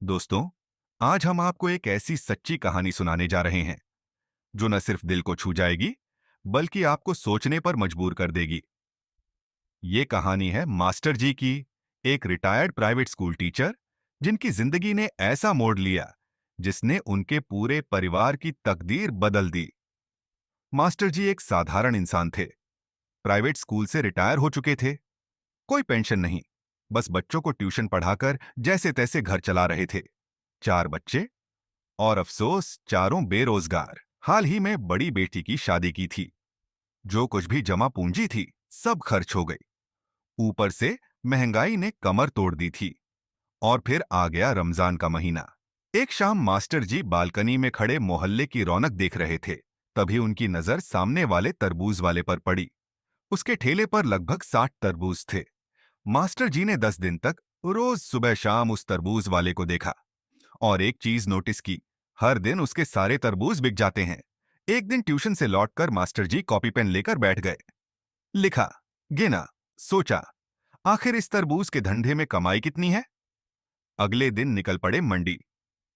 दोस्तों, आज हम आपको एक ऐसी सच्ची कहानी सुनाने जा रहे हैं जो न सिर्फ दिल को छू जाएगी बल्कि आपको सोचने पर मजबूर कर देगी। ये कहानी है मास्टर जी की, एक रिटायर्ड प्राइवेट स्कूल टीचर जिनकी जिंदगी ने ऐसा मोड़ लिया जिसने उनके पूरे परिवार की तकदीर बदल दी। मास्टर जी एक साधारण इंसान थे। प्राइवेट स्कूल से रिटायर हो चुके थे। कोई पेंशन नहीं, बस बच्चों को ट्यूशन पढ़ाकर जैसे तैसे घर चला रहे थे। 4 बच्चे और अफसोस चारों बेरोजगार। हाल ही में बड़ी बेटी की शादी की थी। जो कुछ भी जमा पूंजी थी सब खर्च हो गई। ऊपर से महंगाई ने कमर तोड़ दी थी। और फिर आ गया रमजान का महीना। एक शाम मास्टर जी बालकनी में खड़े मोहल्ले की रौनक देख रहे थे। तभी उनकी नजर सामने वाले तरबूज वाले पर पड़ी। उसके ठेले पर लगभग 60 तरबूज थे। मास्टर जी ने 10 दिन तक रोज सुबह शाम उस तरबूज वाले को देखा और एक चीज नोटिस की, हर दिन उसके सारे तरबूज बिक जाते हैं। एक दिन ट्यूशन से लौटकर मास्टर जी कॉपी पेन लेकर बैठ गए। लिखा, गिना, सोचा, आखिर इस तरबूज के धंधे में कमाई कितनी है। अगले दिन निकल पड़े मंडी।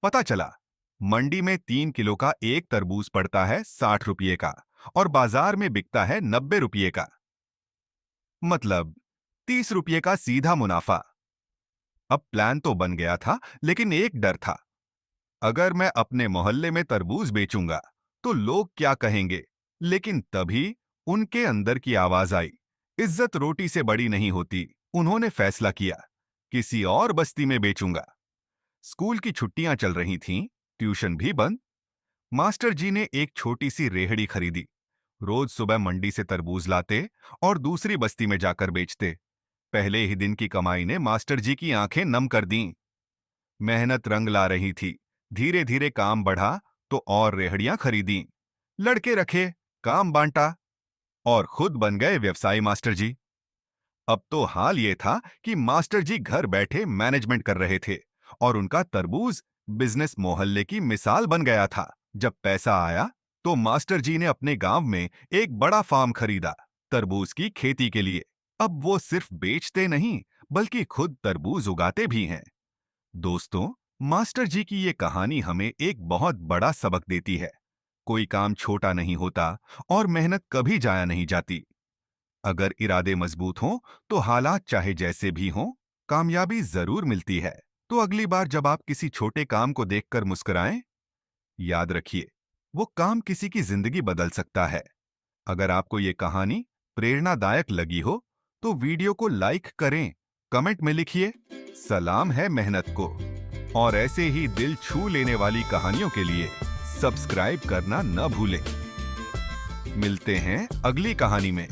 पता चला मंडी में 3 किलो का एक तरबूज पड़ता है 60 रुपये का और बाजार में बिकता है 90 रुपये का। मतलब 30 रुपये का सीधा मुनाफा। अब प्लान तो बन गया था, लेकिन एक डर था। अगर मैं अपने मोहल्ले में तरबूज बेचूंगा तो लोग क्या कहेंगे। लेकिन तभी उनके अंदर की आवाज आई, इज्जत रोटी से बड़ी नहीं होती। उन्होंने फैसला किया, किसी और बस्ती में बेचूंगा। स्कूल की छुट्टियां चल रही थीं, ट्यूशन भी बंद। मास्टर जी ने एक छोटी सी रेहड़ी खरीदी। रोज सुबह मंडी से तरबूज लाते और दूसरी बस्ती में जाकर बेचते। पहले ही दिन की कमाई ने मास्टर जी की आंखें नम कर दीं। मेहनत रंग ला रही थी। धीरे धीरे काम बढ़ा तो और रेहड़ियां खरीदी, लड़के रखे, काम बांटा और खुद बन गए व्यवसायी मास्टर जी। अब तो हाल ये था कि मास्टर जी घर बैठे मैनेजमेंट कर रहे थे और उनका तरबूज बिजनेस मोहल्ले की मिसाल बन गया था। जब पैसा आया तो मास्टर जी ने अपने गांव में एक बड़ा फार्म खरीदा तरबूज की खेती के लिए। अब वो सिर्फ बेचते नहीं बल्कि खुद तरबूज उगाते भी हैं। दोस्तों, मास्टर जी की ये कहानी हमें एक बहुत बड़ा सबक देती है। कोई काम छोटा नहीं होता और मेहनत कभी जाया नहीं जाती। अगर इरादे मजबूत हों तो हालात चाहे जैसे भी हों, कामयाबी जरूर मिलती है। तो अगली बार जब आप किसी छोटे काम को देखकर मुस्कुराएं, याद रखिए वो काम किसी की जिंदगी बदल सकता है। अगर आपको ये कहानी प्रेरणादायक लगी हो तो वीडियो को लाइक करें, कमेंट में लिखिए सलाम है मेहनत को। और ऐसे ही दिल छू लेने वाली कहानियों के लिए सब्सक्राइब करना न भूलें। मिलते हैं अगली कहानी में।